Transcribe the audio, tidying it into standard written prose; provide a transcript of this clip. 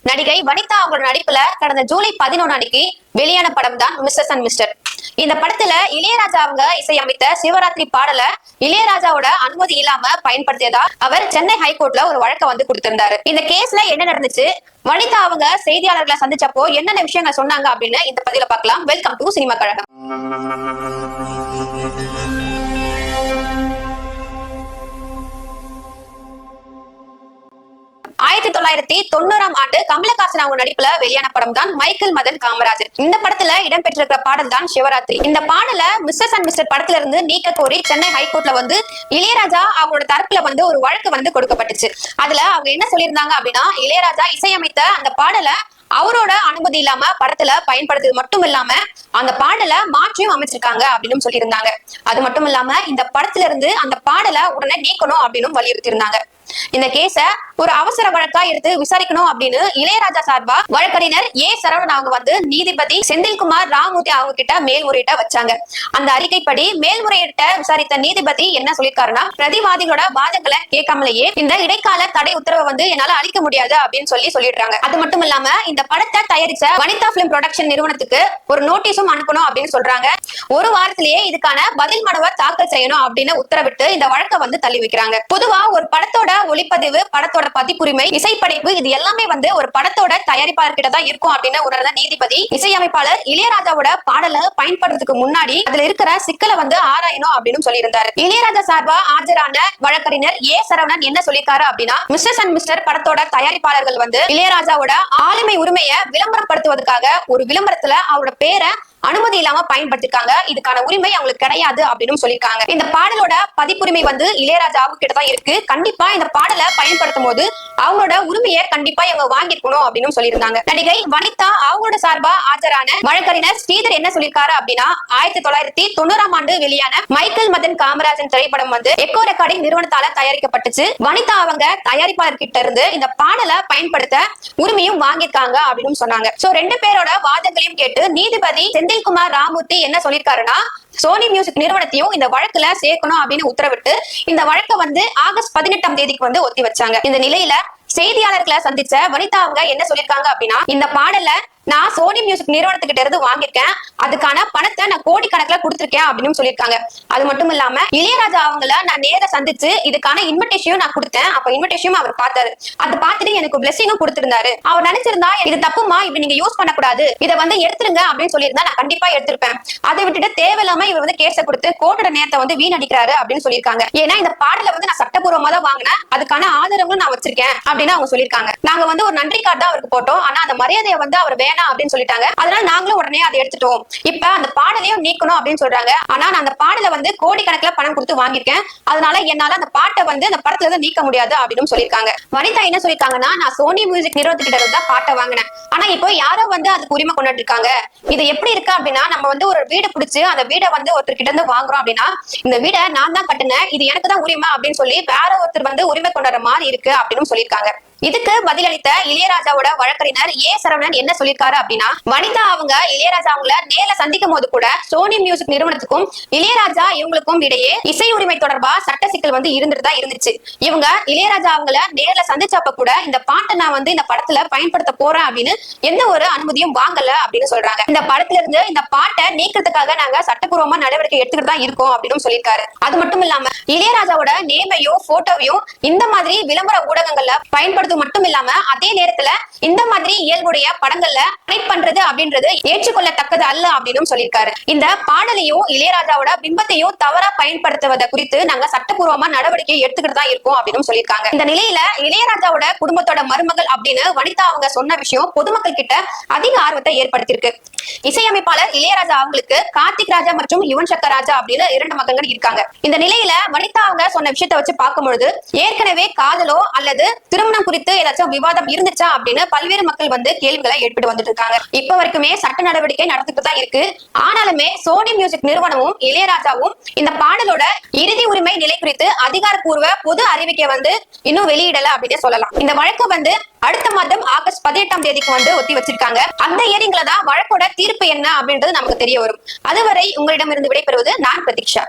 நடிகை வனிதா அவங்களோட நடிப்புல கடந்த ஜூலை 11 அன்னைக்கு வெளியான படம் தான் மிஸ்ஸஸ் அண்ட் மிஸ்டர். இந்த படத்துல இளையராஜா அவங்க இசையமைத்த சிவராத்திரி பாடல இளையராஜாவோட அனுமதி இல்லாம பயன்படுத்தியதா அவர் சென்னை ஹைகோர்ட்ல ஒரு வழக்க கொடுத்திருந்தாரு. இந்த கேஸ்ல என்ன நடந்துச்சு, வனிதா அவங்க செய்தியாளர்களை சந்திச்சப்போ என்னென்ன விஷயங்கள் சொன்னாங்க அப்படின்னு இந்த பதிவுல பார்க்கலாம். வெல்கம் டு சினிமா கழகம். 1990ஆம் ஆண்டு கமலஹாசன் அவங்க நடிப்புல வெளியான படம் தான் மைக்கேல் மதன் காமராஜர். இந்த படத்துல இடம்பெற்றிருக்கிற பாடல் தான் சிவராத்திரி. இந்த பாடல மிஸ்ஸஸ் அண்ட் மிஸ்டர் படத்துல இருந்து நீக்க கோரி சென்னை ஹைகோர்ட்ல இளையராஜா அவங்களோட தரப்புல ஒரு வழக்கு கொடுக்கப்பட்டுச்சு. அதுல அவங்க என்ன சொல்லியிருந்தாங்க அப்படின்னா, இளையராஜா இசையமைத்த அந்த பாடல அவரோட அனுமதி இல்லாம படத்துல பயன்படுத்துறது மட்டும் இல்லாம அந்த பாடலை மாற்றியும் அமைச்சிருக்காங்க அப்படின்னு சொல்லியிருந்தாங்க. அது மட்டும் இல்லாம இந்த படத்துல இருந்து அந்த பாடலை உடனே நீக்கணும் அப்படின்னு வலியுறுத்தி இருந்தாங்க. இந்த கேஸ ஒரு அவசர வழக்கா எடுத்து விசாரிக்கணும் அப்படின்னு இளையராஜா சார்பா வழக்கறிஞர் ஏ சரவணன் அவங்க நீதிபதி செந்தில்குமார் ராமூர்த்தி அவங்க கிட்ட மேல்முறையீட்ட வச்சாங்க. அந்த அறிக்கைப்படி மேல்முறையீட்ட விசாரித்த நீதிபதி என்ன சொல்லிருக்காருன்னா, பிரதிவாதிகளோட வாதங்களை கேட்காமலேயே இந்த இடைக்கால தடை உத்தரவை என்னால அளிக்க முடியாது அப்படின்னு சொல்லிடுறாங்க. அது மட்டும் இல்லாம இந்த படத்தை தயாரிச்ச வனிதா பிலிம் ப்ரொடக்ஷன் நிறுவனத்துக்கு ஒரு நோட்டீஸும் அனுப்பணும் அப்படின்னு சொல்றாங்க. ஒரு வாரத்திலேயே இதுக்கான பதில் மனுவை தாக்கல் செய்யணும் அப்படின்னு உத்தரவிட்டு இந்த வழக்கை தள்ளி வைக்கிறாங்க. பொதுவா ஒரு படத்தோட ஒளிப்பதிவு, படத்தோட பதிப்புரிமை, இசைப்படைப்பு இது எல்லாமே ஒரு படத்தோட தயாரிப்பாளர் கிட்ட தான் இருக்கும் அப்படின்னு உணர்ந்த நீதிபதி இசையமைப்பாளர் இளையராஜாவோட பாடலை பயன்படுறதுக்கு முன்னாடி அதுல இருக்கிற சிக்கலை ஆராயணும் அப்படின்னு சொல்லியிருந்தாரு. இளையராஜா சார்பா ஆஜரான வழக்கறிஞர் ஏ சரவணன் என்ன சொல்லியிருக்காரு அப்படின்னா, மிஸ்ஸஸ் அண்ட் மிஸ்டர் படத்தோட தயாரிப்பாளர்கள் இளையராஜாவோட ஆளுமை உரிமையை விளம்பரப்படுத்துவதற்காக ஒரு விளம்பரத்துல அவரோட பேரை அனுமதி இல்லாம பயன்படுத்திருக்காங்க. இதுக்கான உரிமை அவங்களுக்கு கிடையாது அப்படின்னு சொல்லியிருக்காங்க. இந்த பாடலோட பதிப்புரிமை இளையராஜா கிட்ட தான் இருக்கு. கண்டிப்பா இந்த பாடலை பயன்படுத்தும் போது அவங்களோட உரிமையை கண்டிப்பா இவங்க வாங்கிருக்கணும் அப்படின்னு சொல்லியிருந்தாங்க. நடிகை வனிதா அவங்களோட சார்பா ஆஜரான வழக்கறிஞர் ஸ்ரீதர் என்ன சொல்லியிருக்காரு அப்படின்னா, 1990ஆம் ஆண்டு வெளியான மைக்கேல் மதன் காமராஜன் திரைப்படம் எக்கோ ரெக்கார்டிங் நிறுவனத்தால தயாரிக்கப்பட்டுச்சு. வனிதா அவங்க தயாரிப்பாளர் கிட்ட இருந்து இந்த பாடலை பயன்படுத்த உரிமையும் வாங்கியிருக்காங்க அப்படின்னு சொன்னாங்க. சோ ரெண்டு பேரோட வாதங்களையும் கேட்டு நீதிபதி செந்தில்குமார் ராமூர்த்தி என்ன சொல்லிருக்காருன்னா, சோனி மியூசிக் நிறுவனத்தையும் இந்த வழக்குல சேர்க்கணும் அப்படின்னு உத்தரவிட்டு இந்த வழக்கை ஆகஸ்ட் 18ஆம் தேதிக்கு ஒத்தி வச்சாங்க. இந்த நிலையில செய்தியாளர்களை சந்திச்ச வனிதா அவங்க என்ன சொல்லிருக்காங்க அப்படின்னா, இந்த பாடல நான் சோனி மியூசிக் நிறுவனத்துக்கிட்ட இருந்து வாங்கியிருக்கேன், அதுக்கான பணத்தை நான் கோடிக்கணக்கில் கொடுத்திருக்கேன் அப்படின்னு சொல்லியிருக்காங்க. அது மட்டும் இல்லாம இளையராஜா அவங்கள நான் நேர சந்திச்சு இதுக்கான இன்விடேஷன் நான் கொடுத்தேன். அப்ப இன்விடேஷன் அவர் பார்த்தாரு. அதை பார்த்துட்டு எனக்கு பிளெஸிங்கும் கொடுத்திருந்தாரு. அவர் நினைச்சிருந்தா இது தப்புமா, இப்படி நீங்க யூஸ் பண்ணக்கூடாது, இதை எடுத்துருங்க அப்படின்னு சொல்லியிருந்தா நான் கண்டிப்பா எடுத்திருப்பேன். அதை விட்டுட்டு தேவையில்லாம இவர் கேஸை கொடுத்து கோர்ட்டோட நேரத்தை வீணடிக்கிறாரு அப்படின்னு சொல்லியிருக்காங்க. ஏன்னா இந்த பாடல நான் சட்டப்பூர்வமா தான் வாங்கினேன், அதுக்கான ஆதாரங்களும் நான் வச்சிருக்கேன் அப்படின்னு அவங்க சொல்லியிருக்காங்க. நாங்க ஒரு நன்றி கார்டு தான் அவருக்கு போட்டோம், ஆனா அந்த மரியாதையை அவர் வேணாம் அப்படின்னு சொல்லிட்டாங்க. அதனால நாங்களும் உடனே அதை எடுத்துட்டோம். இப்ப அந்த பாடலையும் நீக்கணும் அப்படின்னு சொல்றாங்க. ஆனா நான் அந்த பாடலை கோடிக்கணக்கில் பணம் கொடுத்து வாங்கியிருக்கேன், அதனால என்னால அந்த பாட்டை அந்த படத்துல நீக்க முடியாது அப்படின்னு சொல்லியிருக்காங்க. வனிதா என்ன சொல்லியிருக்காங்கன்னா, நான் சோனி மியூசிக் நிறுவனத்துக்கிட்ட இருந்து பாட்டை வாங்கினேன், ஆனா இப்போ யாரோ அதுக்கு உரிமை கொண்டாட்டு இருக்காங்க. இது எப்படி இருக்கு அப்படின்னா, நம்ம ஒரு வீடு பிடிச்சு அந்த வீடை ஒருத்தர் கிட்ட இருந்து வாங்குறோம் அப்படின்னா, இந்த வீடை நான் தான் கட்டினேன், இது எனக்கு தான் உரிமை அப்படின்னு சொல்லி வேற ஒருத்தர் உரிமை கொண்டாடுற மாதிரி இருக்கு அப்படின்னு சொல்லியிருக்காங்க. இதுக்கு பதிலளித்த இளையராஜாவோட வழக்கறிஞர் ஏ சரவணன் என்ன சொல்லியிருக்காரு அப்படின்னா, வனிதா அவங்க இளையராஜா அவங்கள நேர்ல சந்திக்கும் போது கூட சோனி மியூசிக் நிறுவனத்துக்கும் இளையராஜா இவங்களுக்கும் இடையே இசை உரிமை தொடர்பா சட்ட சிக்கல் இருந்துட்டுதான் இருந்துச்சு. இவங்க இளையராஜா அவங்கள நேர்ல சந்திச்சப்ப கூட இந்த பாட்டை நான் இந்த படத்துல பயன்படுத்த போறேன் அப்படின்னு எந்த ஒரு அனுமதியும் வாங்கல அப்படின்னு சொல்றாங்க. இந்த படத்துல இருந்து இந்த பாட்டை நீக்கிறதுக்காக நாங்க சட்டப்பூர்வமா நடவடிக்கை எடுத்துக்கிட்டு தான் இருக்கோம் அப்படின்னு சொல்லியிருக்காரு. அது மட்டும் இல்லாம இளையராஜாவோட நேமையும் போட்டோவையும் இந்த மாதிரி விளம்பர ஊடகங்கள்ல பயன்படுத்த மட்டும் இல்லாம அதே நேரத்துல இந்த மாதிரி இயல்புடைய படங்கள்ல கனெக்ட் பண்றது அப்படின்றது ஏற்றுக்கொள்ளத்தக்கது அல்ல அப்படின்னு சொல்லியிருக்காரு. இந்த பாடலையும் இளையராஜாவோட பிம்பத்தையும் தவறா பயன்படுத்துவதை குறித்து நாங்க சட்டப்பூர்வமா நடவடிக்கை எடுத்துக்கிட்டு தான் இருக்கோம் அப்படின்னு சொல்லியிருக்காங்க. இந்த நிலையில இளையராஜாவோட குடும்பத்தோட மருமகள் அப்படின்னு வனிதா அவங்க சொன்ன விஷயம் பொதுமக்கள் கிட்ட அதிக ஆர்வத்தை ஏற்படுத்தியிருக்கு. இசையமைப்பாளர் இளையராஜா அவங்களுக்கு கார்த்திக் ராஜா மற்றும் யுவன் சங்கர் ராஜா அப்படின்னு 2 மகன்கள் இருக்காங்க. இந்த நிலையில வனிதா அவங்க சொன்ன விஷயத்தை வச்சு பார்க்கும்பொழுது ஏற்கனவே காதலோ அல்லது திருமணம் குறித்து ஏதாச்சும் விவாதம் இருந்துச்சா அப்படின்னு பல்வேறு மக்கள் கேள்விகளை ஏற்பட்டு வந்துட்டு இருக்காங்க. இப்ப வரைக்குமே சட்ட நடவடிக்கை நடந்துட்டு தான் இருக்கு. ஆனாலுமே சோனி மியூசிக் நிறுவனமும் இளையராஜாவும் இந்த பாடலோட இறுதி உரிமை நிலை குறித்து அதிகாரப்பூர்வ பொது அறிவிக்கை இன்னும் வெளியிடல அப்படின்னு சொல்லலாம். இந்த வழக்கு அடுத்த மாதம் ஆகஸ்ட் 18ஆம் தேதிக்கு ஒத்தி வச்சிருக்காங்க. அந்த இயரிங்ல தான் வழக்கோட தீர்ப்பு என்ன அப்படின்றது நமக்கு தெரிய வரும். அதுவரை உங்களிடமிருந்து விடைபெறுவது நான் பிரதீக்ஷா.